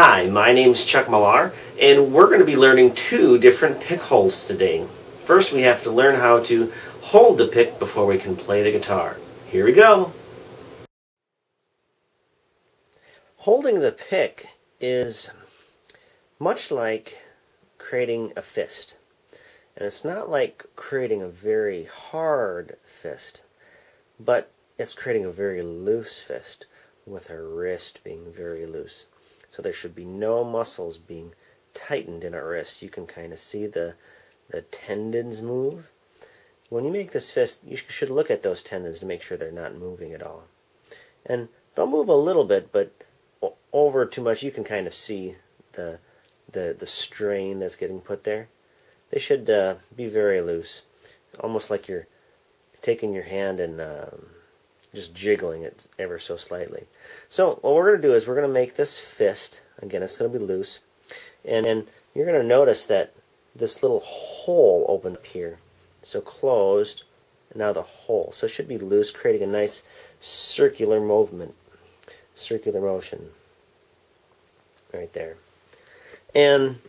Hi, my name's Chuck Millar, and we're going to be learning two different pick holds today. First, we have to learn how to hold the pick before we can play the guitar. Here we go. Holding the pick is much like creating a fist. And it's not like creating a very hard fist, but it's creating a very loose fist with our wrist being very loose. So there should be no muscles being tightened in our wrist. You can kind of see the tendons move. When you make this fist, you should look at those tendons to make sure they're not moving at all. And they'll move a little bit, but over too much, you can kind of see the strain that's getting put there. They should be very loose, almost like you're taking your hand and just jiggling it ever so slightly. So what we're going to do is we're going to make this fist. Again, it's going to be loose. And you're going to notice that this little hole opened up here. So closed, and now the hole. So it should be loose, creating a nice circular movement, circular motion. Right there. And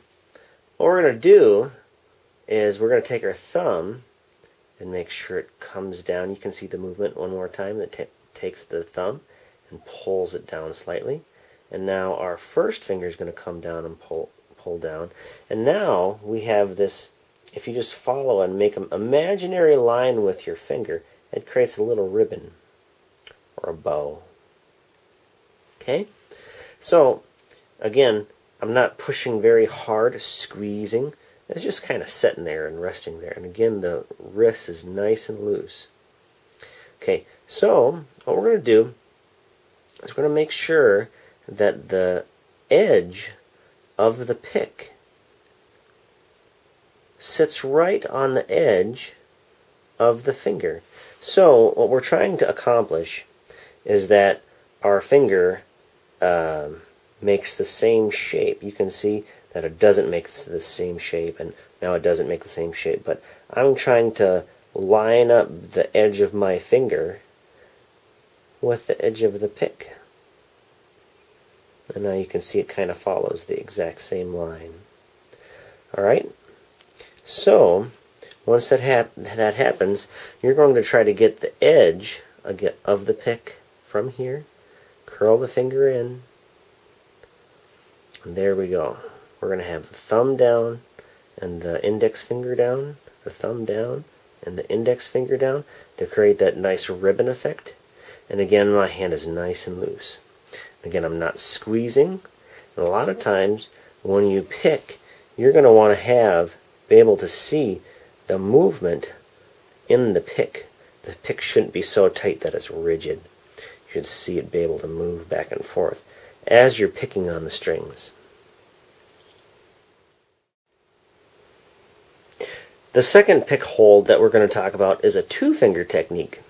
what we're going to do is we're going to take our thumb and make sure it comes down. You can see the movement one more time. That takes the thumb and pulls it down slightly. And now our first finger is going to come down and pull down. And now we have this, if you just follow and make an imaginary line with your finger, it creates a little ribbon or a bow. Okay? So, again, I'm not pushing very hard, squeezing. It's just kind of sitting there and resting there. And again, the wrist is nice and loose. Okay, so what we're going to do is we're going to make sure that the edge of the pick sits right on the edge of the finger. So what we're trying to accomplish is that our finger makes the same shape. You can see that it doesn't make the same shape, and now it doesn't make the same shape, but I'm trying to line up the edge of my finger with the edge of the pick. And now you can see it kind of follows the exact same line. Alright? So, once that happens, you're going to try to get the edge of the pick from here, curl the finger in, and there we go. We're going to have the thumb down and the index finger down, the thumb down and the index finger down to create that nice ribbon effect. And again, my hand is nice and loose. Again, I'm not squeezing. And a lot of times when you pick, you're going to want to be able to see the movement in the pick. The pick shouldn't be so tight that it's rigid. You should see it be able to move back and forth as you're picking on the strings. The second pick hold that we're going to talk about is a two-finger technique.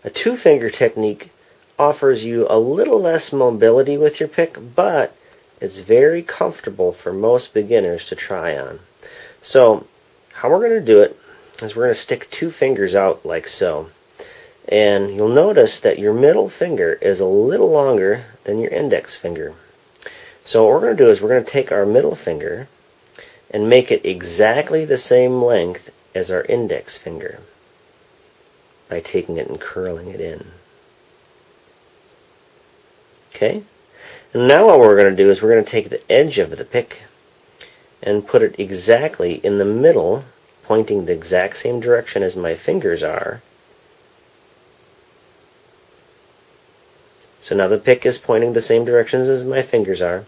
A two-finger technique offers you a little less mobility with your pick, but it's very comfortable for most beginners to try on. So, how we're going to do it is we're going to stick two fingers out like so. And you'll notice that your middle finger is a little longer than your index finger. So what we're going to do is we're going to take our middle finger and make it exactly the same length as our index finger by taking it and curling it in. Okay? And now what we're going to do is we're going to take the edge of the pick and put it exactly in the middle, pointing the exact same direction as my fingers are. So now the pick is pointing the same directions as my fingers are.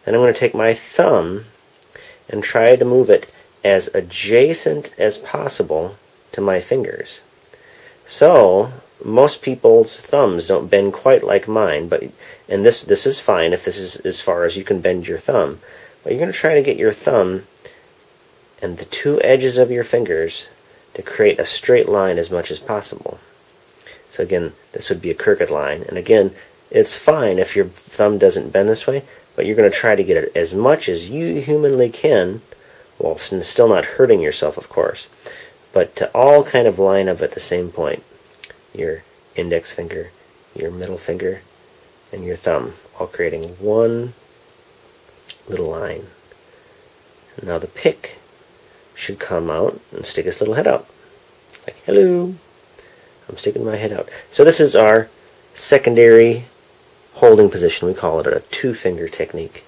Then I'm going to take my thumb and try to move it as adjacent as possible to my fingers. So, most people's thumbs don't bend quite like mine, and this is fine if this is as far as you can bend your thumb. But you're going to try to get your thumb and the two edges of your fingers to create a straight line as much as possible. So again, this would be a crooked line. And again, it's fine if your thumb doesn't bend this way, but you're going to try to get it as much as you humanly can, while still not hurting yourself, of course, but to all kind of line up at the same point. Your index finger, your middle finger, and your thumb, all creating one little line. Now the pick should come out and stick its little head out. Like, hello, I'm sticking my head out. So this is our secondary holding position. We call it a two-finger technique.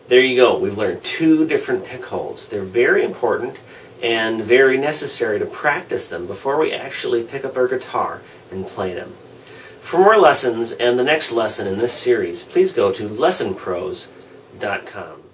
There you go. We've learned two different pick holds. They're very important and very necessary to practice them before we actually pick up our guitar and play them. For more lessons and the next lesson in this series, please go to lessonpros.com.